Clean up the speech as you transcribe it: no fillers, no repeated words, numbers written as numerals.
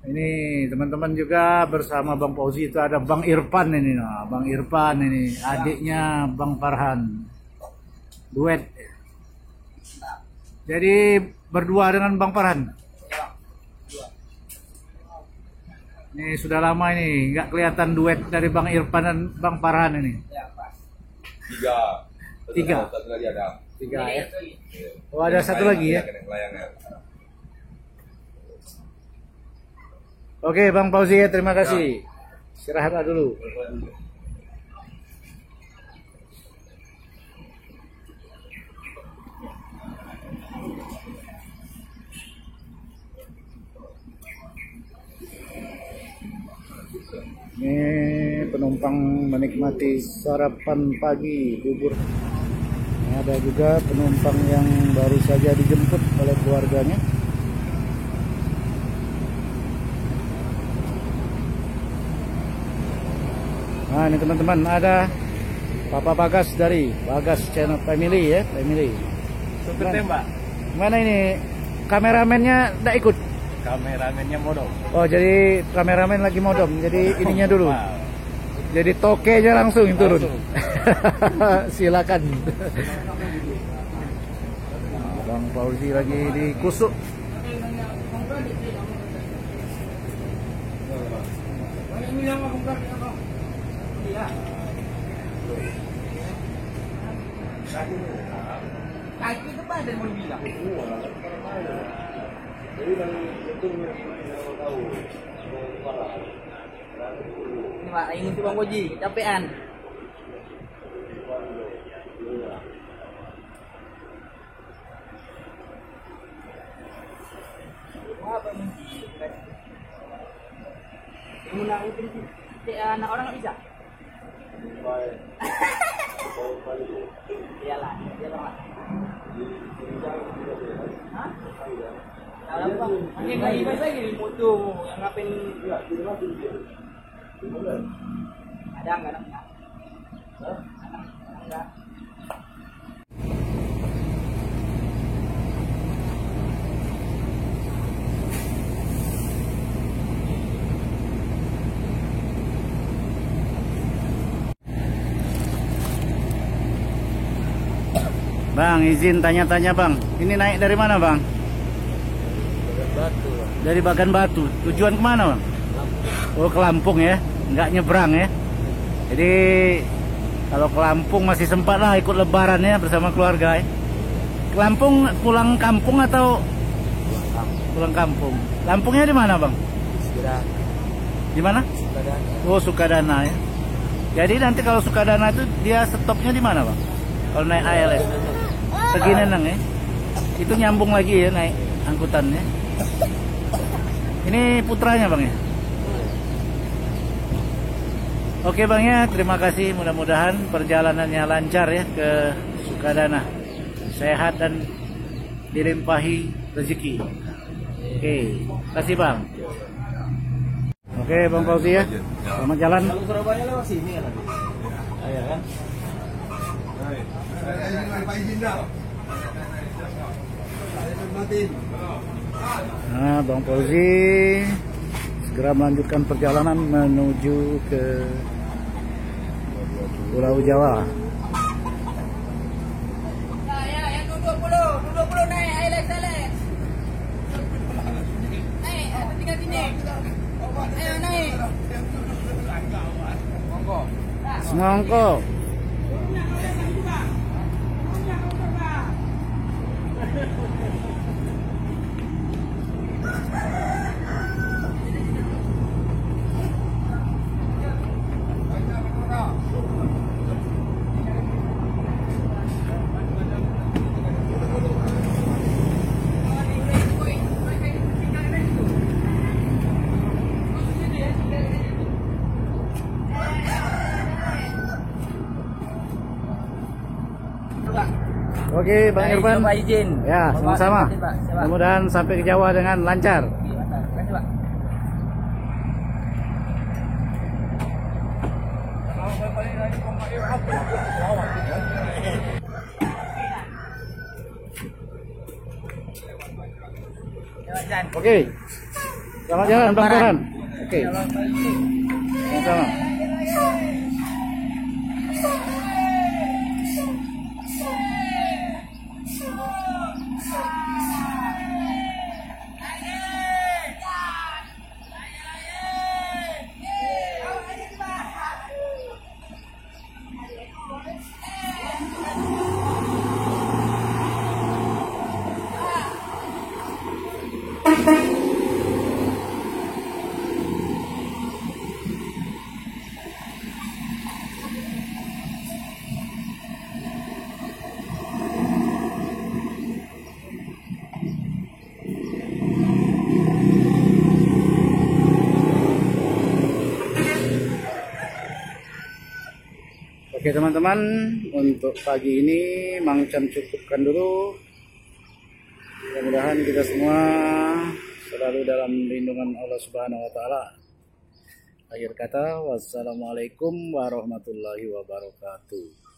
Ini teman-teman juga bersama Bang Fauzi itu ada Bang Irfan ini, nah, Bang Irfan ini adiknya Bang Farhan, duet. Jadi berdua dengan Bang Farhan. Ini sudah lama ini nggak kelihatan duet dari Bang Irfan dan Bang Farhan ini. Tiga. Satu lagi ada. Tiga ya. Oh ada satu lagi ya. Oke Bang Fauzi ya, terima kasih. Istirahatlah dulu. Ini penumpang menikmati sarapan pagi bubur. Ada juga penumpang yang baru saja dijemput oleh keluarganya. Nah ini teman-teman ada Papa Bagas dari Bagas Channel Family ya, Family. Supir tembak. Mana ini kameramennya tidak ikut? Kameramennya modal. Oh jadi kameramen lagi modom, jadi ininya dulu. Wow. Jadi tokenya langsung turun. Silakan. Bang Fauzi lagi dikusuk. Kaki itu badan mau bilang. Ini Pak, ingin tuh Bang Boji, kecapean. Apa nih? Mulai itu anak orang nggak bisa. Iyalah, iyalah. Hah? Kalau apa? Makin lagi lagi di moto yang ngapain? Ada enggak? Enggak. Bang, izin tanya-tanya Bang. Ini naik dari mana Bang? Batu. Dari Bagan Batu. Tujuan kemana Bang? Oh ke Lampung ya, nggak nyebrang ya. Jadi kalau ke Lampung masih sempat lah ikut lebaran ya bersama keluarga ya. Ke Lampung pulang kampung atau? Pulang kampung. Lampungnya di mana Bang? Di mana? Sukadana. Oh Sukadana ya. Jadi nanti kalau Sukadana itu dia stopnya di mana Bang? Kalau naik ALS? Tegineneng ya. Itu nyambung lagi ya naik angkutannya. Ini putranya Bang ya. Oke Bang ya, terima kasih. Mudah-mudahan perjalanannya lancar ya ke Sukadana. Sehat dan dilimpahi rezeki. Oke, kasih Bang. Oke Bang Fauzi ya. Selamat jalan. Kalau Surabaya lewat sini kan? Iya kan? Nah, Bang Fauzi segera melanjutkan perjalanan menuju ke Pulau Jawa. Ya, yang duduk dulu naik, Alex. Naik, tinggal sini. Ayo naik. Monggo. Semangko. Oke, Bang Irfan. Bapak izin. Ya, sama-sama. Mudah-mudahan sampai ke Jawa dengan lancar. Kasih, Pak. Oke. Selamat jalan Bang Farhan. Oke. Sama-sama. Oke teman-teman, untuk pagi ini Mang Chan cukupkan dulu. Mudah-mudahan kita semua selalu dalam lindungan Allah Subhanahu wa taala. Akhir kata, wassalamualaikum warahmatullahi wabarakatuh.